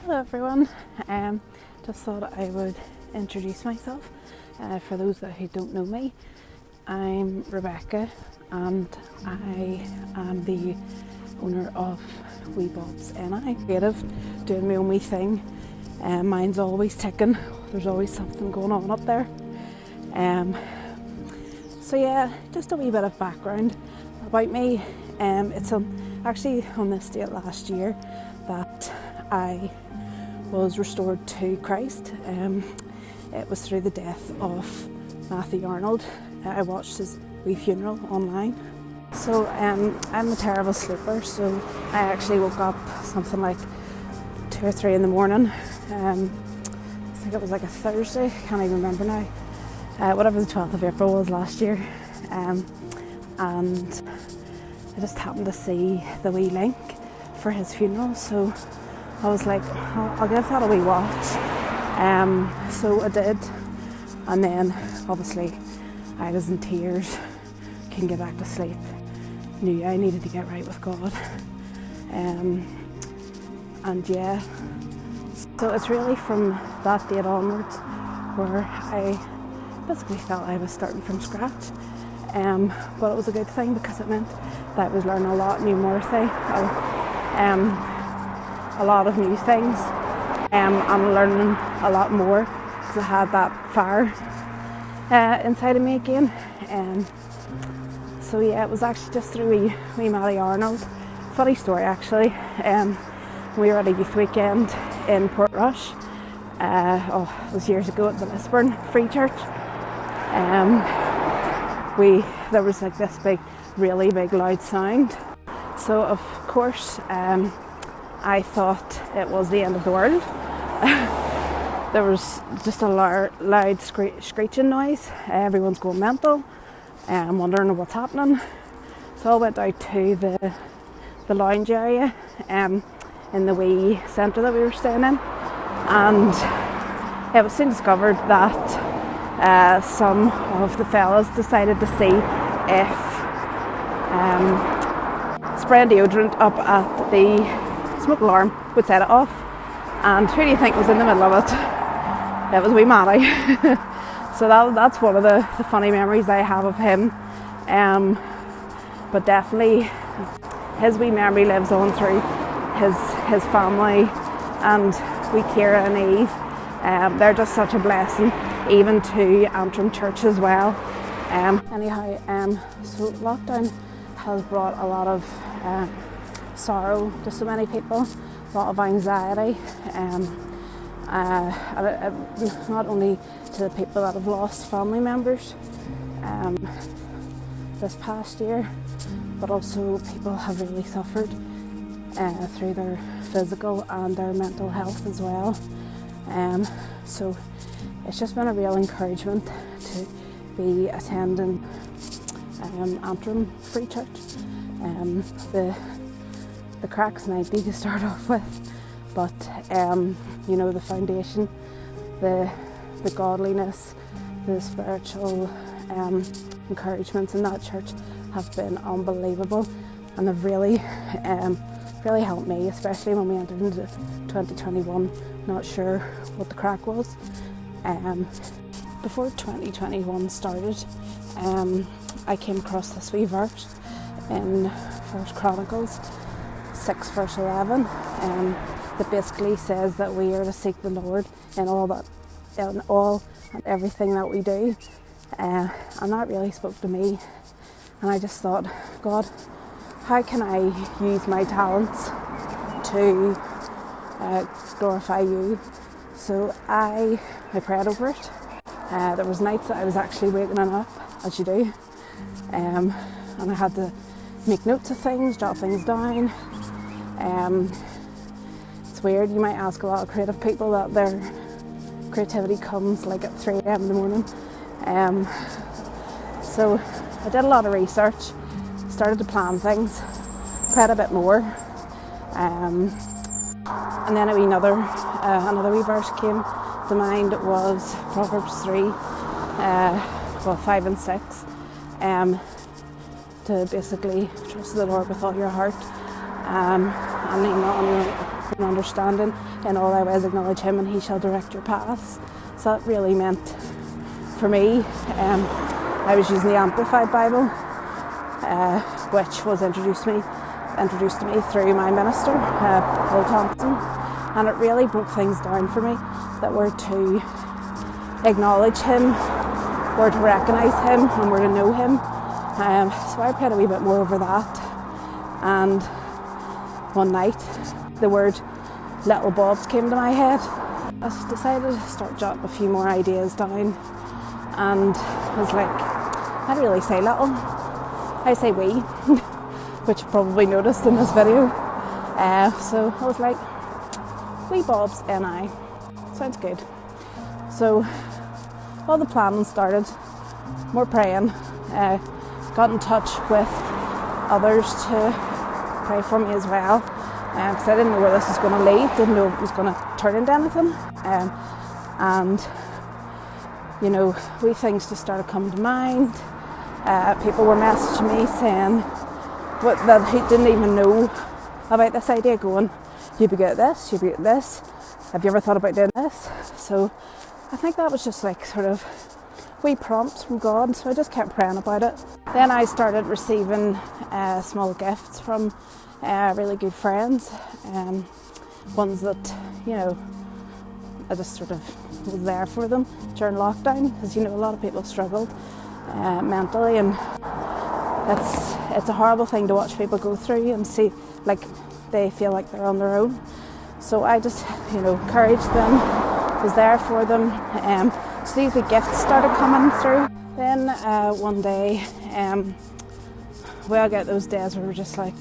Hello everyone, just thought I would introduce myself for those who don't know me. I'm Rebecca and I am the owner of BoBs and I'm creative, doing my own wee thing. Mine's always ticking, there's always something going on up there. So yeah, just a wee bit of background about me. It's actually on this date last year that I was restored to Christ. It was through the death of Matthew Arnold. I watched his wee funeral online. So I'm a terrible sleeper, so I actually woke up something like 2 or 3 in the morning. I think it was like a Thursday, can't even remember now. Whatever the 12th of April was last year. And I just happened to see the wee link for his funeral, so I was like, I'll give that a wee watch. So I did, and then obviously I was in tears, couldn't get back to sleep, knew I needed to get right with God. And yeah, so it's really from that date onwards where I basically felt I was starting from scratch. But it was a good thing because it meant that I was learning a lot new more things. A lot of new things. I'm learning a lot more because I had that fire inside of me again. So yeah, it was actually just through wee Matty Arnold. Funny story actually. We were at a youth weekend in Portrush. It was years ago at the Lisburn Free Church. There was like this really big loud sound. So of course, I thought it was the end of the world. There was just a loud screeching noise. Everyone's going mental. I'm wondering what's happening. So I went out to the lounge area in the wee centre that we were staying in, and it was soon discovered that some of the fellas decided to see if spraying deodorant up at the smoke alarm would set it off. And who do you think was in the middle of it? It was wee Matty. So that's one of the funny memories I have of him. But definitely his wee memory lives on through his family and wee Kira and Eve. They're just such a blessing, even to Antrim Church as well. So lockdown has brought a lot of sorrow to so many people, a lot of anxiety, not only to the people that have lost family members this past year, but also people have really suffered through their physical and their mental health as well. So it's just been a real encouragement to be attending Antrim Free Church. The crack's 90 to start off with, but the foundation, the godliness, the spiritual encouragements in that church have been unbelievable, and they've really helped me, especially when we entered into 2021 not sure what the crack was. Before 2021 started, I came across this wee verse in 1 Chronicles 6 verse 11 that basically says that we are to seek the Lord in all and everything that we do, and that really spoke to me. And I just thought, God, how can I use my talents to glorify you? So I prayed over it. There was nights that I was actually waking up, as you do, and I had to make notes of things, jot things down. It's weird, you might ask a lot of creative people that their creativity comes like at 3 a.m. in the morning. So I did a lot of research, started to plan things, prayed a bit more, and then another wee verse came to mind. It was Proverbs 3, 5 and 6, to basically trust the Lord with all your heart, and lean not on your and understanding. In all thy ways acknowledge him and he shall direct your paths. So that really meant for me, I was using the Amplified Bible, which was introduced to me through my minister, Paul Thompson, and it really broke things down for me that we're to acknowledge him, we're to recognise him, and we're to know him. So I prayed a wee bit more over that, and one night the word little BoBs came to my head. I decided to start jotting a few more ideas down, and I was like, I don't really say little, I say wee, which you probably noticed in this video. So I was like, wee BoBs NI, sounds good. So all the planning started, more praying, got in touch with others to pray for me as well, because I didn't know where this was going to lead, didn't know if it was going to turn into anything, and you know, wee things just started coming to mind. People were messaging me saying that he didn't even know about this idea, going, you'd be good at this, you'd be good at this, have you ever thought about doing this? So I think that was just like sort of wee prompts from God, so I just kept praying about it. Then I started receiving small gifts from really good friends, ones that, you know, I just sort of was there for them during lockdown, because, you know, a lot of people struggled mentally, and it's a horrible thing to watch people go through and see like they feel like they're on their own. So I just, you know, encouraged them, was there for them. So these wee gifts started coming through. Then one day, we all get those days where we're just like,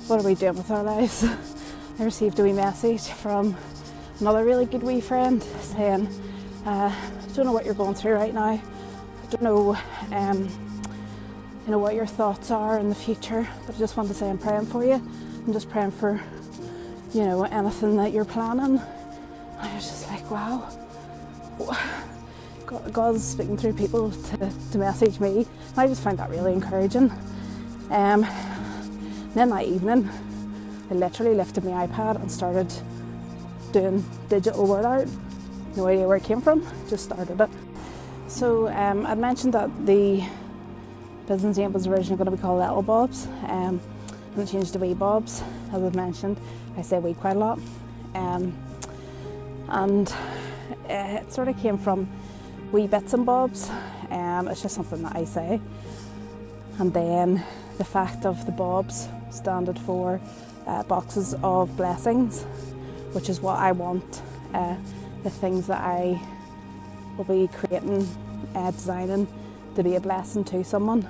what are we doing with our lives? I received a wee message from another really good wee friend saying, I don't know what you're going through right now. I don't know, you know, what your thoughts are in the future, but I just want to say I'm praying for you. I'm just praying for, you know, anything that you're planning. I was just like, wow, God's speaking through people to message me. And I just find that really encouraging. Then that evening, I literally lifted my iPad and started doing digital word art. No idea where it came from, just started it. So I'd mentioned that the business name was originally going to be called Little BoBs, and it changed to Wee BoBs. As I've mentioned, I say wee quite a lot, and it sort of came from wee bits and bobs. It's just something that I say, and then the fact of the BoBs standard for boxes of blessings, which is what I want the things that I will be creating, designing, to be a blessing to someone.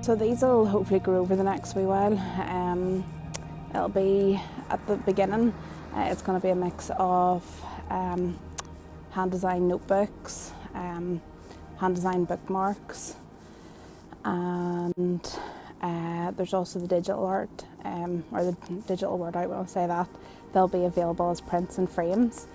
So these will hopefully grow over the next wee while. It'll be, at the beginning, it's going to be a mix of hand designed notebooks, hand designed bookmarks, and there's also the digital art, or the digital word art, when I say that. They'll be available as prints and frames.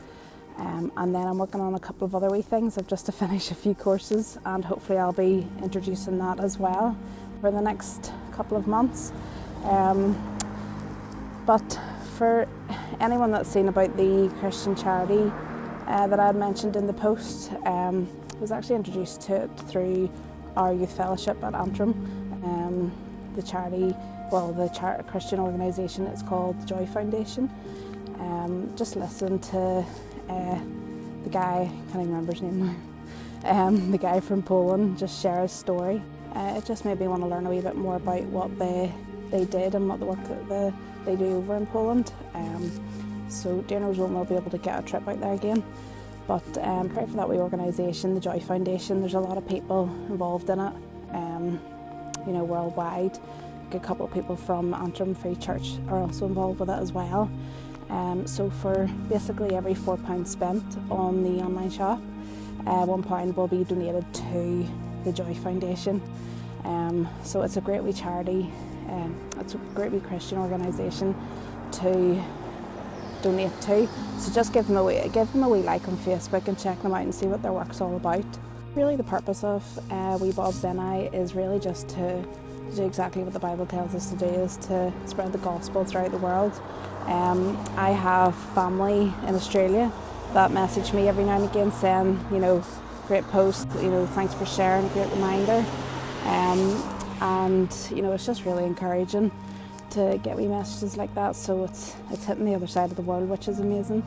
And then I'm working on a couple of other wee things. I've just to finish a few courses, and hopefully I'll be introducing that as well for the next couple of months. But for anyone that's seen about the Christian charity that I had mentioned in the post, I was actually introduced to it through our youth fellowship at Antrim. The charity, well, the Christian organisation, it's called the Joy Foundation. Just listen to the guy, I can't even remember his name now, the guy from Poland, just share his story. It just made me want to learn a wee bit more about what they did and what the work that they do over in Poland. So dear knows when we'll be able to get a trip out there again. But pray for that wee organisation, the Joy Foundation. There's a lot of people involved in it, you know, worldwide. A couple of people from Antrim Free Church are also involved with it as well. So for basically every £4 spent on the online shop, £1 will be donated to the Joy Foundation. So it's a great wee charity, it's a great wee Christian organisation to donate to. So just give them a wee like on Facebook and check them out and see what their work's all about. Really the purpose of Wee BoBs NI is really just to do exactly what the Bible tells us to do, is to spread the gospel throughout the world. I have family in Australia that message me every now and again saying, great post, thanks for sharing, a great reminder. And it's just really encouraging to get wee messages like that. So it's hitting the other side of the world, which is amazing.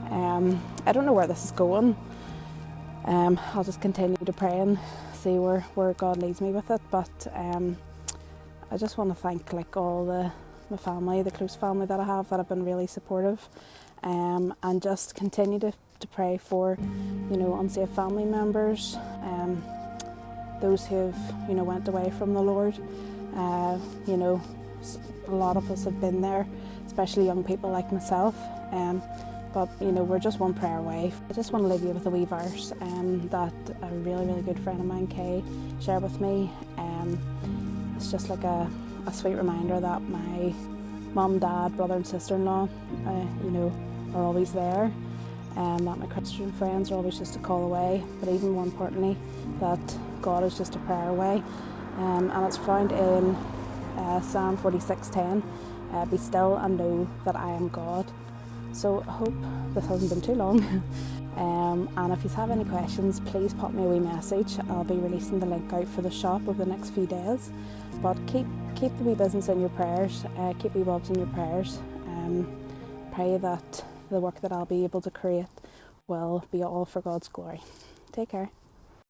I don't know where this is going. I'll just continue to pray and see where God leads me with it. But I just want to thank all my family, the close family that I have that have been really supportive, and just continue to pray for unsafe family members, those who have went away from the Lord. A lot of us have been there, especially young people like myself. But we're just one prayer away. I just want to leave you with a wee verse that a really, really good friend of mine, Kay, shared with me. It's just like a sweet reminder that my mum, dad, brother and sister-in-law, are always there, and that my Christian friends are always just a call away. But even more importantly, that God is just a prayer away. And it's found in Psalm 46:10. Be still and know that I am God. So I hope this hasn't been too long. And if you have any questions, please pop me a wee message. I'll be releasing the link out for the shop over the next few days. But keep the wee business in your prayers. Keep wee BoBs in your prayers. Pray that the work that I'll be able to create will be all for God's glory. Take care.